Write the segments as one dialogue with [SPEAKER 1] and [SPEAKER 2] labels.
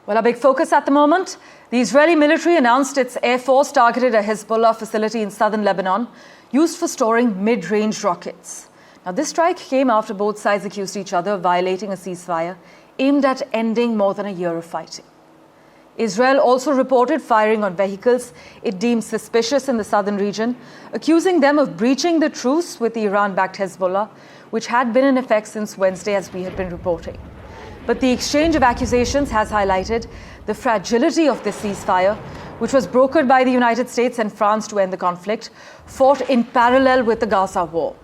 [SPEAKER 1] Well, a big focus at the moment. The Israeli military announced its air force targeted a Hezbollah facility in southern Lebanon used for storing mid-range rockets. Now, this strike came after both sides accused each other of violating a ceasefire aimed at ending more than a year of fighting. Israel also reported firing on vehicles it deemed suspicious in the southern region, accusing them of breaching the truce with the Iran-backed Hezbollah, which had been in effect since Wednesday, as we had been reporting. But the exchange of accusations has highlighted the fragility of this ceasefire, which was brokered by the United States and France to end the conflict, fought in parallel with the Gaza war.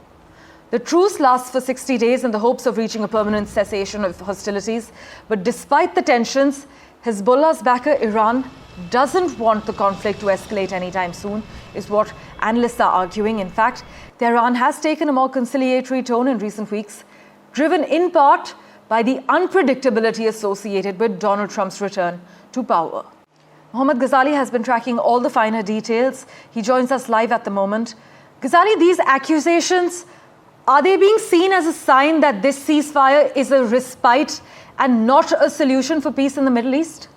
[SPEAKER 1] The truce lasts for 60 days in the hopes of reaching a permanent cessation of hostilities. But despite the tensions, Hezbollah's backer Iran doesn't want the conflict to escalate anytime soon, is what analysts are arguing. In fact, Tehran has taken a more conciliatory tone in recent weeks, driven in part by the unpredictability associated with Donald Trump's return to power. Mohammad Ghazali has been tracking all the finer details. He joins us live at the moment. Ghazali, these accusations, are they being seen as a sign that this ceasefire is a respite and not a solution for peace in the Middle East?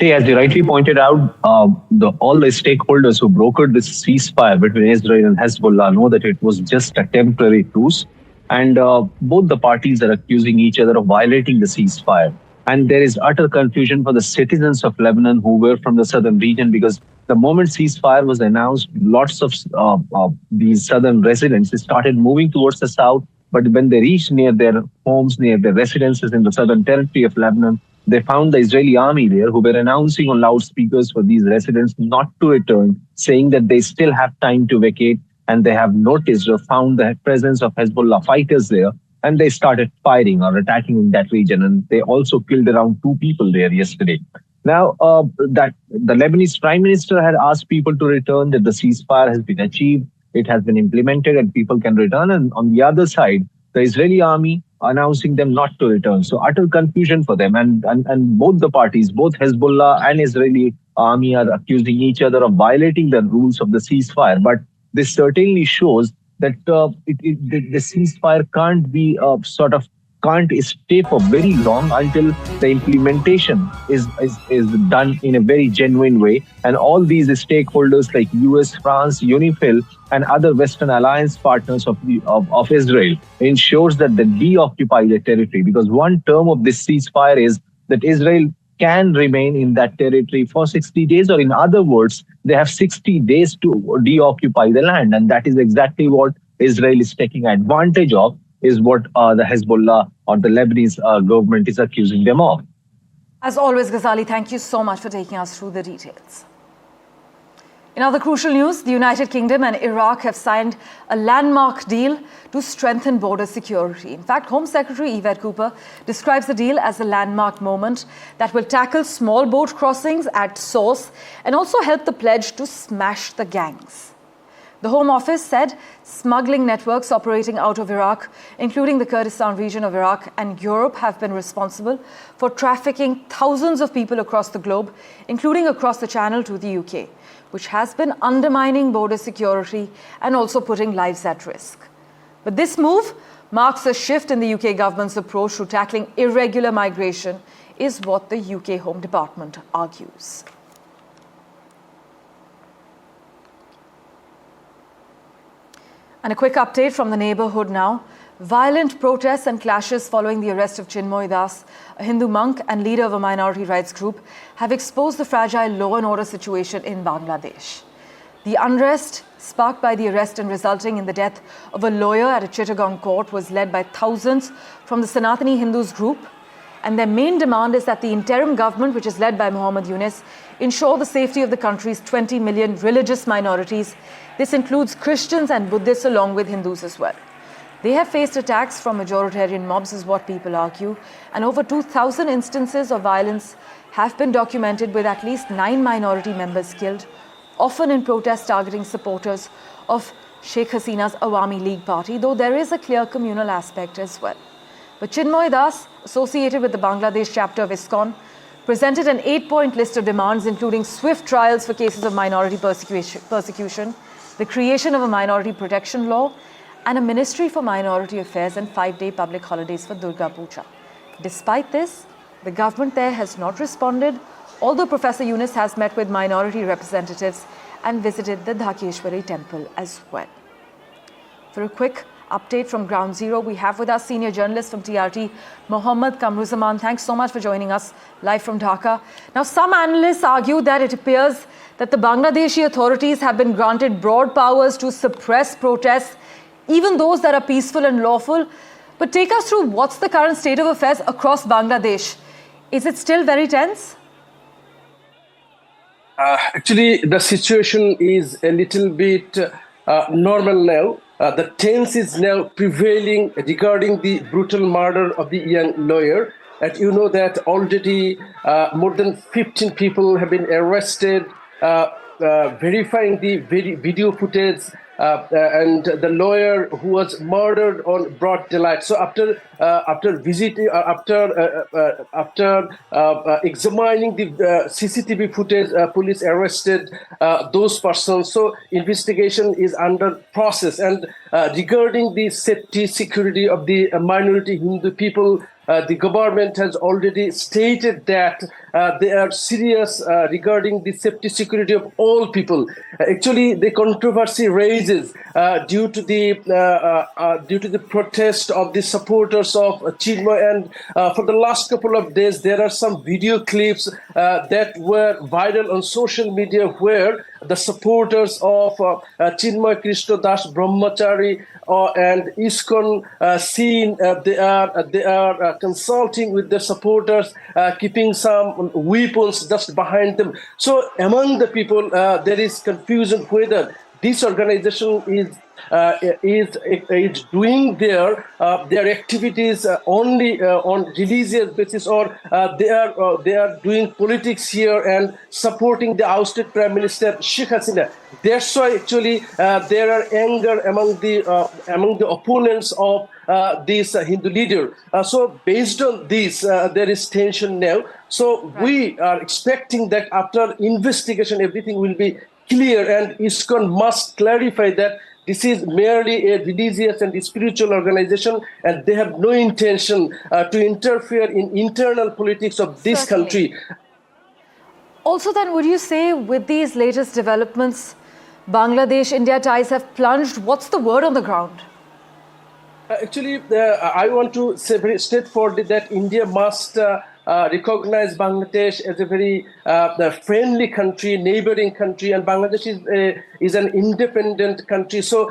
[SPEAKER 2] As you rightly pointed out, all the stakeholders who brokered this ceasefire between Israel and Hezbollah know that it was just a temporary truce. And both the parties are accusing each other of violating the ceasefire. And there is utter confusion for the citizens of Lebanon who were from the southern region, because the moment ceasefire was announced, lots of these southern residents started moving towards the south. But when they reached near their homes, near their residences in the southern territory of Lebanon, they found the Israeli army there who were announcing on loudspeakers for these residents not to return, saying that they still have time to vacate. And they have noticed or found the presence of Hezbollah fighters there. And they started firing or attacking in that region. And they also killed around 2 people there yesterday. Now, that the Lebanese prime minister had asked people to return, that the ceasefire has been achieved, it has been implemented, and people can return. And on the other side, the Israeli army announcing them not to return. So utter confusion for them. And both the parties, both Hezbollah and Israeli army, are accusing each other of violating the rules of the ceasefire. But this certainly shows that the ceasefire can't be can't stay for very long until the implementation is done in a very genuine way. And all these stakeholders like US, France, UNIFIL, and other Western alliance partners of Israel ensures that they deoccupy the territory. Because one term of this ceasefire is that Israel can remain in that territory for 60 days, or in other words, they have 60 days to deoccupy the land. And that is exactly what Israel is taking advantage of, is what the Hezbollah or the Lebanese government is accusing them of.
[SPEAKER 1] As always, Ghazali, thank you so much for taking us through the details. In other crucial news, the United Kingdom and Iraq have signed a landmark deal to strengthen border security. In fact, Home Secretary Yvette Cooper describes the deal as a landmark moment that will tackle small boat crossings at source and also help the pledge to smash the gangs. The Home Office said smuggling networks operating out of Iraq, including the Kurdistan region of Iraq and Europe, have been responsible for trafficking thousands of people across the globe, including across the Channel to the UK, which has been undermining border security and also putting lives at risk. But this move marks a shift in the UK government's approach to tackling irregular migration, is what the UK Home Department argues. And a quick update from the neighborhood now. Violent protests and clashes following the arrest of Chinmoy Das, a Hindu monk and leader of a minority rights group, have exposed the fragile law and order situation in Bangladesh. The unrest sparked by the arrest and resulting in the death of a lawyer at a Chittagong court was led by thousands from the Sanatani Hindus group. And their main demand is that the interim government, which is led by Muhammad Yunus, ensure the safety of the country's 20 million religious minorities. This includes Christians and Buddhists along with Hindus as well. They have faced attacks from majoritarian mobs, is what people argue, and over 2,000 instances of violence have been documented, with at least 9 minority members killed, often in protests targeting supporters of Sheikh Hasina's Awami League party, though there is a clear communal aspect as well. But Chinmoy Das, associated with the Bangladesh chapter of ISKCON, presented an 8-point list of demands, including swift trials for cases of minority persecution, the creation of a minority protection law, and a Ministry for Minority Affairs and 5-day public holidays for Durga Puja. Despite this, The government there has not responded, although Professor Yunus has met with minority representatives and visited the Dhakeshwari temple as well. For a quick update from Ground Zero, we have with us senior journalist from TRT, Mohammad Kamruzaman. Thanks so much for joining us live from Dhaka. Now, some analysts argue that it appears that the Bangladeshi authorities have been granted broad powers to suppress protests, even those that are peaceful and lawful. But take us through what's the current state of affairs across Bangladesh. Is it still very tense?
[SPEAKER 3] Actually, the situation is a little bit normal now. The tense is now prevailing regarding the brutal murder of the young lawyer. And you know that already more than 15 people have been arrested, verifying the video footage, and the lawyer who was murdered on broad daylight. So after examining the CCTV footage, police arrested those persons. So investigation is under process. And regarding the safety, security of the minority Hindu people, the government has already stated that they are serious regarding the safety security of all people. Actually, the controversy raises due to the protest of the supporters of Chinmoy, and for the last couple of days there are some video clips that were viral on social media where the supporters of Chinmoy Krishna Das Brahmachari and ISKCON seen they are consulting with their supporters, keeping some weapons just behind them. So among the people there is confusion whether this organization is doing their activities only on religious basis, or they are doing politics here and supporting the ousted Prime Minister Sheikh Hasina. That's why actually there are anger among the opponents of this Hindu leader. So based on this, there is tension now. So we are expecting that after investigation, everything will be clear, and ISKCON must clarify that this is merely a religious and spiritual organization, and they have no intention to interfere in internal politics of this country.
[SPEAKER 1] Also then, would you say with these latest developments, Bangladesh-India ties have plunged? What's the word on the ground?
[SPEAKER 3] Actually, I want to say very straightforwardly that India must recognize Bangladesh as a very friendly country, neighboring country, and Bangladesh is an independent country. So,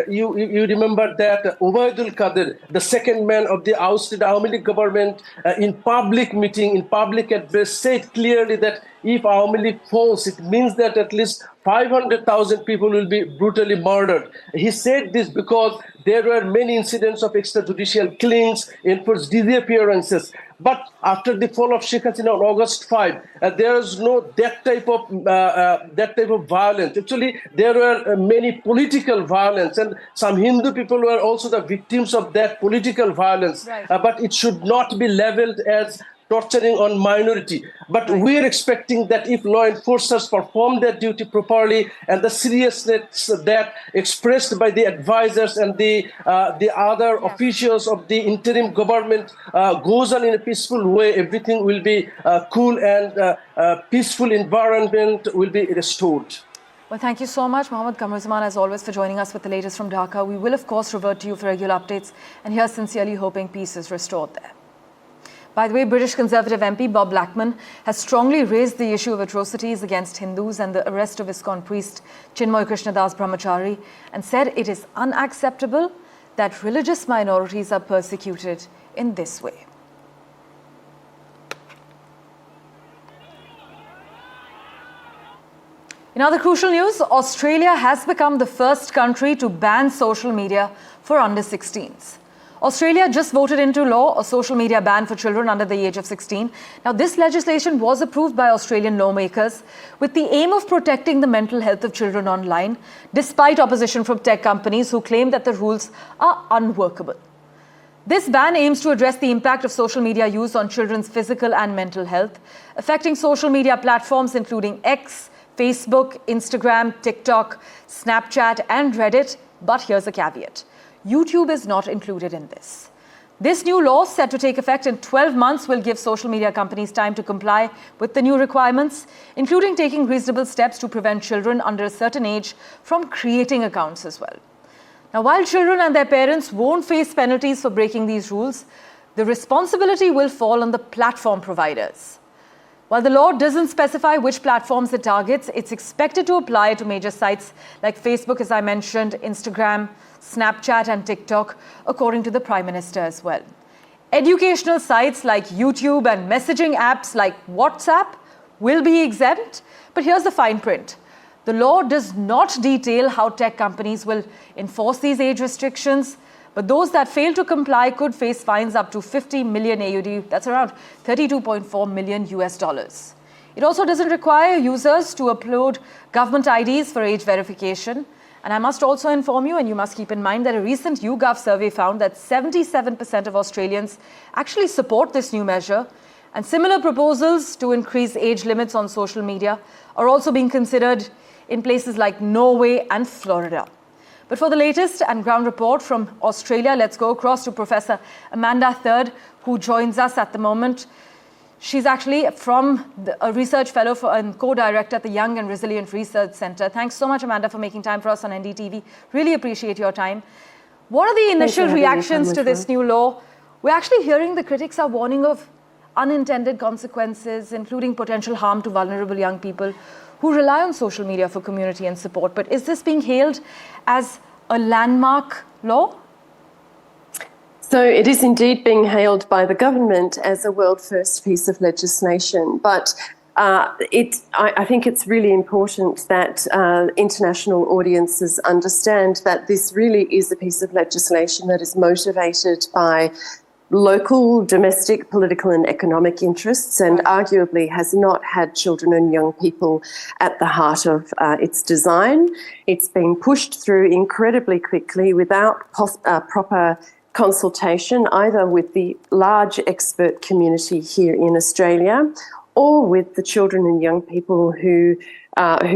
[SPEAKER 3] you remember that Ubaidul Qadir, the second man of the ousted Awami League government, in public meeting, in public address, said clearly that if Awami League falls, it means that at least 500,000 people will be brutally murdered. He said this because there were many incidents of extrajudicial killings, enforced disappearances. But after the fall of Sheikh Hasina on August 5, there is no that type of violence. Actually, there were many political violence, and some Hindu people were also the victims of that political violence.
[SPEAKER 1] Right.
[SPEAKER 3] But it should not be leveled as torturing on minority. But we are expecting that if law enforcers perform their duty properly, and the seriousness that expressed by the advisors and the other officials of the interim government goes on in a peaceful way, everything will be cool, and peaceful environment will be restored.
[SPEAKER 1] Well, thank you so much, Mohammad Kamruzaman, as always, for joining us with the latest from Dhaka. We will, of course, revert to you for regular updates, and here's sincerely hoping peace is restored there. By the way, British Conservative MP Bob Blackman has strongly raised the issue of atrocities against Hindus and the arrest of ISKCON priest Chinmoy Krishnadas Brahmachari, and said it is unacceptable that religious minorities are persecuted in this way. In other crucial news, Australia has become the first country to ban social media for under 16s. Australia just voted into law a social media ban for children under the age of 16. Now, this legislation was approved by Australian lawmakers with the aim of protecting the mental health of children online, despite opposition from tech companies who claim that the rules are unworkable. This ban aims to address the impact of social media use on children's physical and mental health, affecting social media platforms including X, Facebook, Instagram, TikTok, Snapchat, and Reddit. But here's a caveat. YouTube is not included in this. This new law, set to take effect in 12 months, will give social media companies time to comply with the new requirements, including taking reasonable steps to prevent children under a certain age from creating accounts as well. Now, while children and their parents won't face penalties for breaking these rules, the responsibility will fall on the platform providers. While the law doesn't specify which platforms it targets, it's expected to apply to major sites like Facebook, as I mentioned, Instagram, Snapchat and TikTok, according to the Prime Minister as well. Educational sites like YouTube and messaging apps like WhatsApp will be exempt, but here's the fine print. The law does not detail how tech companies will enforce these age restrictions, but those that fail to comply could face fines up to 50 million AUD, that's around 32.4 million US dollars. It also doesn't require users to upload government IDs for age verification. And I must also inform you, and you must keep in mind, that a recent YouGov survey found that 77% of Australians actually support this new measure. And similar proposals to increase age limits on social media are also being considered in places like Norway and Florida. But for the latest and ground report from Australia, let's go across to Professor Amanda Third, who joins us at the moment. She's actually a research fellow and co-director at the Young and Resilient Research Centre. Thanks so much, Amanda, for making time for us on NDTV. Really appreciate your time. What are the initial reactions to this new law? We're actually hearing the critics are warning of unintended consequences, including potential harm to vulnerable young people who rely on social media for community and support. But is this being hailed as a landmark law?
[SPEAKER 4] So it is indeed being hailed by the government as a world-first piece of legislation, but I think it's really important that international audiences understand that this really is a piece of legislation that is motivated by local, domestic, political and economic interests, and arguably has not had children and young people at the heart of its design. It's been pushed through incredibly quickly without proper consultation, either with the large expert community here in Australia or with the children and young people who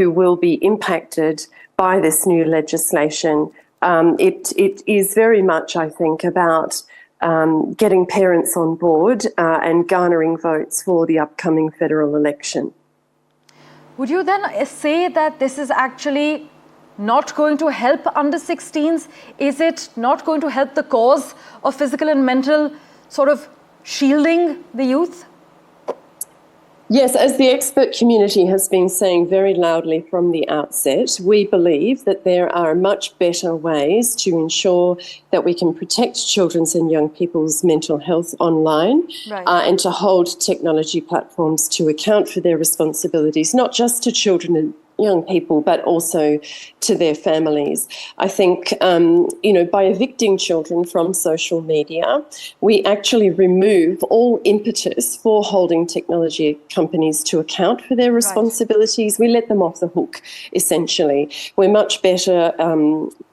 [SPEAKER 4] will be impacted by this new legislation. It is very much, I think, about getting parents on board and garnering votes for the upcoming federal election.
[SPEAKER 1] Would you then say that this is actually not going to help under 16s? Is it not going to help the cause of physical and mental sort of shielding the youth?
[SPEAKER 4] Yes, as the expert community has been saying very loudly from the outset, we believe that there are much better ways to ensure that we can protect children's and young people's mental health online, and to hold technology platforms to account for their responsibilities, not just to children and young people, but also to their families. I think, by evicting children from social media, we actually remove all impetus for holding technology companies to account for their responsibilities. We let them off the hook, essentially. We're much better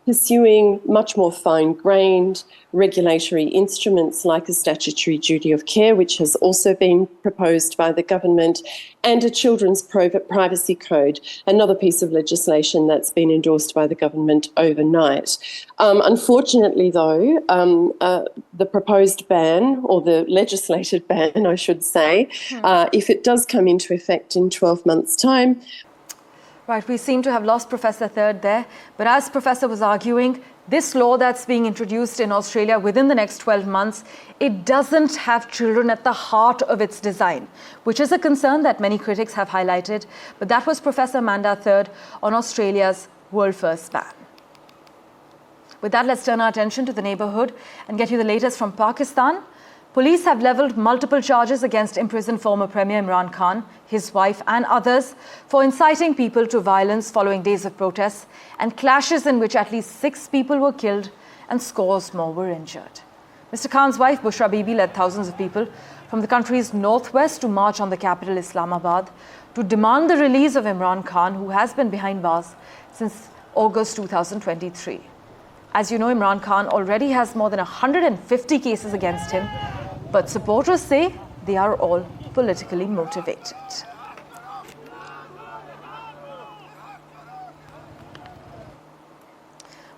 [SPEAKER 4] pursuing much more fine-grained regulatory instruments like a statutory duty of care, which has also been proposed by the government, and a children's privacy code, another piece of legislation that's been endorsed by the government overnight. Unfortunately, though, the proposed ban, or the legislated ban, I should say, if it does come into effect in 12 months' time.
[SPEAKER 1] Right, we seem to have lost Professor Third there. But as Professor was arguing, this law that's being introduced in Australia within the next 12 months, it doesn't have children at the heart of its design, which is a concern that many critics have highlighted. But that was Professor Amanda Third on Australia's world-first ban. With that, let's turn our attention to the neighbourhood and get you the latest from Pakistan. Police have levelled multiple charges against imprisoned former Premier Imran Khan, his wife and others for inciting people to violence following days of protests and clashes in which at least 6 people were killed and scores more were injured. Mr. Khan's wife, Bushra Bibi, led thousands of people from the country's northwest to march on the capital, Islamabad, to demand the release of Imran Khan, who has been behind bars since August 2023. As you know, Imran Khan already has more than 150 cases against him, but supporters say they are all politically motivated.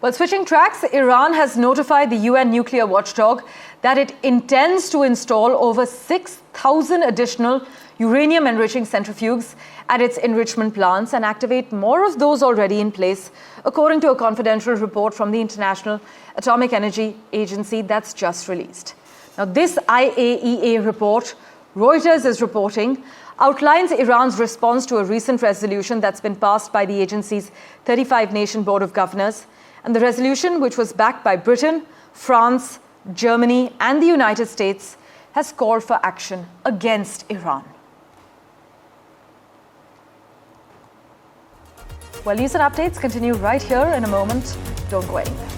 [SPEAKER 1] Well, switching tracks, Iran has notified the UN nuclear watchdog that it intends to install over 6,000 additional uranium enriching centrifuges at its enrichment plants and activate more of those already in place, according to a confidential report from the International Atomic Energy Agency that's just released. Now, this IAEA report, Reuters is reporting, outlines Iran's response to a recent resolution that's been passed by the agency's 35-nation Board of Governors. And the resolution, which was backed by Britain, France, Germany, and the United States, has called for action against Iran. Well, news and updates continue right here in a moment. Don't go anywhere.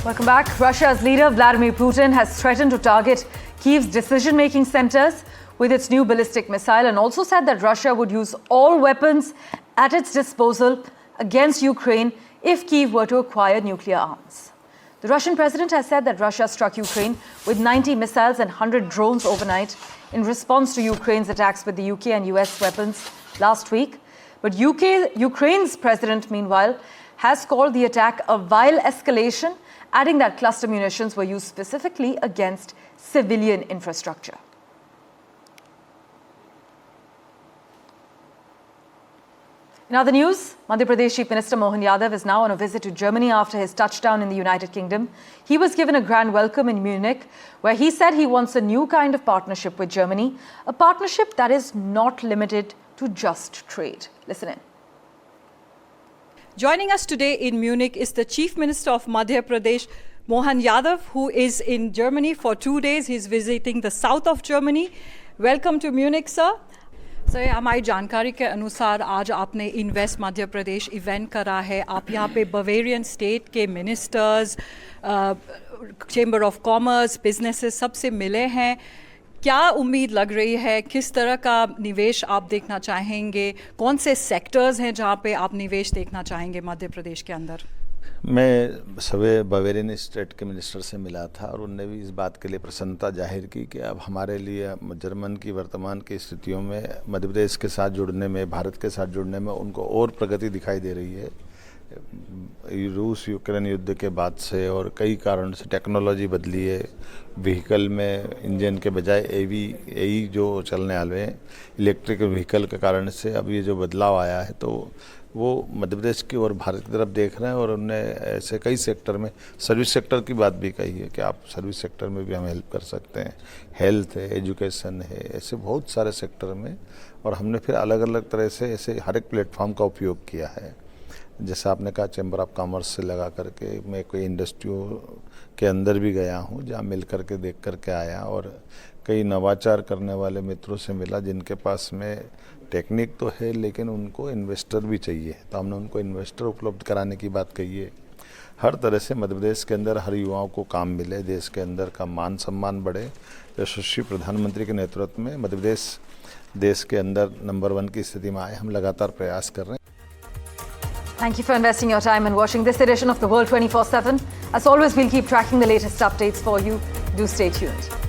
[SPEAKER 1] Welcome back. Russia's leader, Vladimir Putin, has threatened to target Kyiv's decision-making centers with its new ballistic missile and also said that Russia would use all weapons at its disposal against Ukraine if Kyiv were to acquire nuclear arms. The Russian president has said that Russia struck Ukraine with 90 missiles and 100 drones overnight in response to Ukraine's attacks with the UK and US weapons last week. But Ukraine's president, meanwhile, has called the attack a vile escalation, adding that cluster munitions were used specifically against civilian infrastructure. In other news, Madhya Pradesh Chief Minister Mohan Yadav is now on a visit to Germany after his touchdown in the United Kingdom. He was given a grand welcome in Munich, where he said he wants a new kind of partnership with Germany, a partnership that is not limited to just trade. Listen in.
[SPEAKER 5] Joining us today in Munich is the Chief Minister of Madhya Pradesh, Mohan Yadav, who is in Germany for 2 days. He's visiting the south of Germany. Welcome to Munich, sir. Sir हमारी जानकारी के अनुसार आज आपने invest Madhya Pradesh event करा है. आप यहाँ पे बवेरियन स्टेट के ministers, chamber of commerce, businesses सबसे मिले हैं. क्या उम्मीद लग रही है, किस तरह का निवेश आप देखना चाहेंगे, कौन से सेक्टर्स हैं जहाँ पे आप निवेश देखना चाहेंगे मध्य प्रदेश के अंदर?
[SPEAKER 6] मैं सवे बवेरियन स्टेट के मिनिस्टर से मिला था और उनने भी इस बात के लिए प्रसन्नता जाहिर की कि अब हमारे लिए जर्मन की वर्तमान की स्थितियों में मध्य प्रदेश के साथ जुड़ने में, भारत के साथ जुड़ने में उनको और प्रगति दिखाई दे रही है. रूस यूक्रेन युद्ध के बाद से और कई कारण से टेक्नोलॉजी बदली है. व्हीकल में इंजन के बजाय एई जो चलने वाले हैं इलेक्ट्रिक व्हीकल के कारण से अब ये जो बदलाव आया है तो वो मध्य प्रदेश की और भारत की तरफ देख रहे हैं. और उन्होंने ऐसे कई सेक्टर में सर्विस सेक्टर की बात भी कही है कि आप सर्विस सेक्टर में भी हम हेल्प कर सकते हैं. हेल्थ है, एजुकेशन है, ऐसे बहुत सारे सेक्टर में. और हमने फिर अलग अलग तरह से ऐसे हर एक प्लेटफॉर्म का उपयोग किया है. जैसा आपने कहा चैम्बर ऑफ कॉमर्स से लगा करके मैं कोई इंडस्ट्रियों के अंदर भी गया हूँ जहाँ मिल करके देख करके आया और कई नवाचार करने वाले मित्रों से मिला जिनके पास में टेक्निक तो है लेकिन उनको इन्वेस्टर भी चाहिए. तो हमने उनको इन्वेस्टर उपलब्ध कराने की बात कही है. हर तरह से मध्य प्रदेश के अंदर हर युवाओं को काम मिले, देश के अंदर का मान सम्मान बढ़े. यशस्वी प्रधानमंत्री के नेतृत्व में मध्य प्रदेश देश के अंदर नंबर 1 की स्थिति में आए. हम लगातार प्रयास कर रहे हैं.
[SPEAKER 1] Thank you for investing your time and watching this edition of The World 24/7. As always, we'll keep tracking the latest updates for you. Do stay tuned.